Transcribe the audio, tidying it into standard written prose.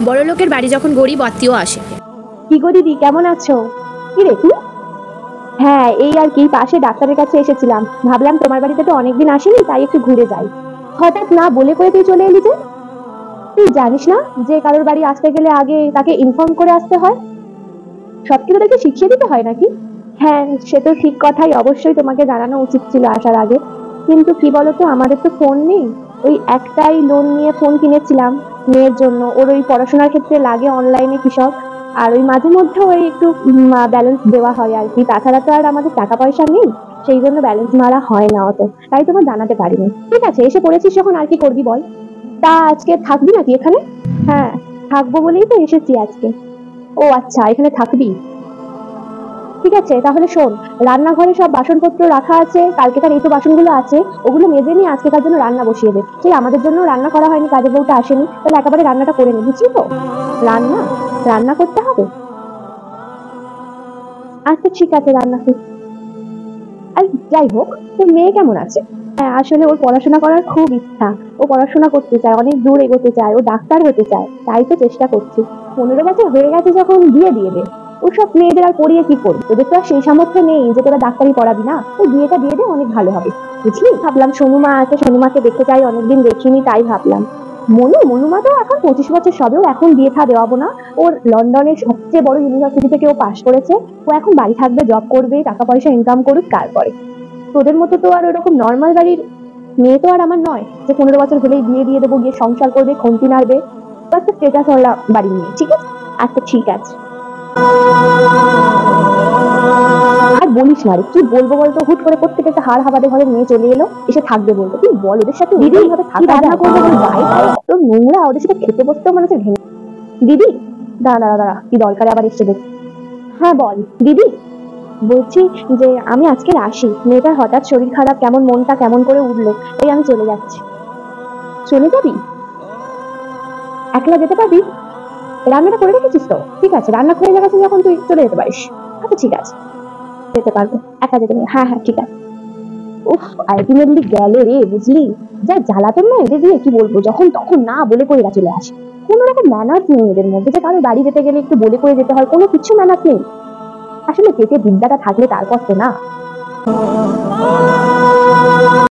বড় লোকের বাড়ি যখন গরিব আত্মীয় আসে। কি গো দিদি, কেমন আছো? কি রে তুই? হ্যাঁ, এই আর কি, পাশে ডাক্তারের কাছে এসেছিলাম, ভাবলাম তোমার বাড়িতে তো অনেকদিন আসিনি, তাই একটু ঘুরে যাই। হঠাৎ না বলে করে তুই চলে এলি যে? তুই জানিস না যে কারোর বাড়ি আসতে গেলে আগে তাকে ইনফর্ম করে আসতে হয়? সব কি তোদেরকে শিখিয়ে দিতে হয় নাকি? হ্যাঁ, সে তো ঠিক কথাই, অবশ্যই তোমাকে জানানো উচিত ছিল আসার আগে। কিন্তু কি বলতো, আমাদের তো ফোন নেই। ওই একটাই লোন নিয়ে ফোন কিনেছিলাম মেয়ের জন্য, ওর ওই পড়াশোনার ক্ষেত্রে লাগে অনলাইনে কিসব। আর ওই মাঝে মধ্যে ওই একটু ব্যালেন্স দেওয়া হয় আর কি, তাছাড়া তো আর আমাদের টাকা পয়সা নেই। সেই জন্য ব্যালেন্স মারা হয় না অত, তাই তোমার জানাতে পারিনি। ঠিক আছে, এসে পড়েছিস যখন আর কি করবি বল। তা আজকে থাকবি নাকি এখানে? হ্যাঁ, থাকবো বলেই তো এসেছি আজকে। ও আচ্ছা, এখানে থাকবি। ঠিক আছে, তাহলে শোন, রান্নাঘরে সব বাসনপত্র রাখা আছে, কালকেকার এই তো বাসনগুলো আছে, ওগুলো মেজে নিয়ে আজকেকার জন্য রান্না বসিয়ে দে। সেই আমাদের জন্য রান্না করা হয়নি, কাজের বউটা আসেনি, তাহলে একেবারে রান্নাটা করে নি, বুঝলি তো? রান্না রান্না করতে হবে। আচ্ছা ঠিক আছে, রান্না কর। আর যাই হোক, তোর মেয়ে কেমন আছে? হ্যাঁ, আসলে ওর পড়াশোনা করার খুব ইচ্ছা। ও পড়াশোনা করতে চায়, অনেক দূর এগোতে চায়, ও ডাক্তার হতে চায়, তাই তো চেষ্টা করছি। 15 বছর হয়ে গেছে যখন, বিয়ে দিয়ে দে। ওসব মেয়েদের আর পড়িয়ে কি করবি? তোদের তো আর সেই সামর্থ্য নেই যে তোরা ডাক্তারি পড়াবি না, ওই বিয়েটা দিয়ে দে, অনেক ভালো হবে। বুঝলি, ভাবলাম সোনুমা আছে, সোনুমাকে দেখতে চাই, অনেকদিন দেখিনি, তাই ভাবলাম। মনুমা তো এখন 25 বছর, সবেও এখন বিয়ে থা দেওয়াবো না। ওর লন্ডনের সবচেয়ে বড় ইউনিভার্সিটি থেকে ও পাশ করেছে। ও এখন বাড়ি থাকবে, জব করবে, টাকা পয়সা ইনকাম করুক, তারপরে। তোদের মতো তো আর ওরকম নর্মাল বাড়ির মেয়ে তো আর আমার নয় যে 15 বছর হলেই বিয়ে দিয়ে দেবো, গিয়ে সংসার করবে, খন্তি নাড়বে। একটা স্টেটাস ওয়ালা বাড়ির মেয়ে, ঠিক আছে? আচ্ছা ঠিক আছে। আর বলিস না রে, কি বলবো বলতো, হুট করে প্রত্যেক একটা হাড় হাবাদে ঘরের মেয়ে চলে এলো, এসে থাকবে বলতো। তুই বল, ওদের সাথে দিদি ভাবে থাকা রান্না করবো, এত নোংরা, ওদের সাথে খেতে বসতেও মানুষের ভেঙে। দিদি, দাঁড়া দাঁড়া দাঁড়া, কি দরকারে আবার এসে দেখ। হ্যাঁ বল দিদি। বলছি যে আমি আজকে আসি, মেয়েটার হঠাৎ শরীর খারাপ, কেমন মনটা কেমন করে উঠলো, এই আমি চলে যাচ্ছি। চলে যাবি? একলা যেতে পারবি? রান্নাটা করে রেখেছিস তো? ঠিক আছে, রান্না করে গেছে যখন, তুই চলে যেতে পারিস। আচ্ছা ঠিক আছে, যেতে পারবো, একা যেতে পারবো। হ্যাঁ হ্যাঁ ঠিক আছে। উফ, আলটিমেটলি গেল রে, বুঝলি? যা জ্বালাতন না এদের দিয়ে, কি বলবো, যখন তখন না বলে করে এরা চলে আসে। কোনো রকম ম্যানার্স নেই এদের মধ্যে, যে কারোর বাড়ি যেতে গেলে একটু বলে করে যেতে হয়, কোনো কিছু ম্যানার্স নেই। আসলে পেটে বিদ্যাটা থাকলে তারপর তো না।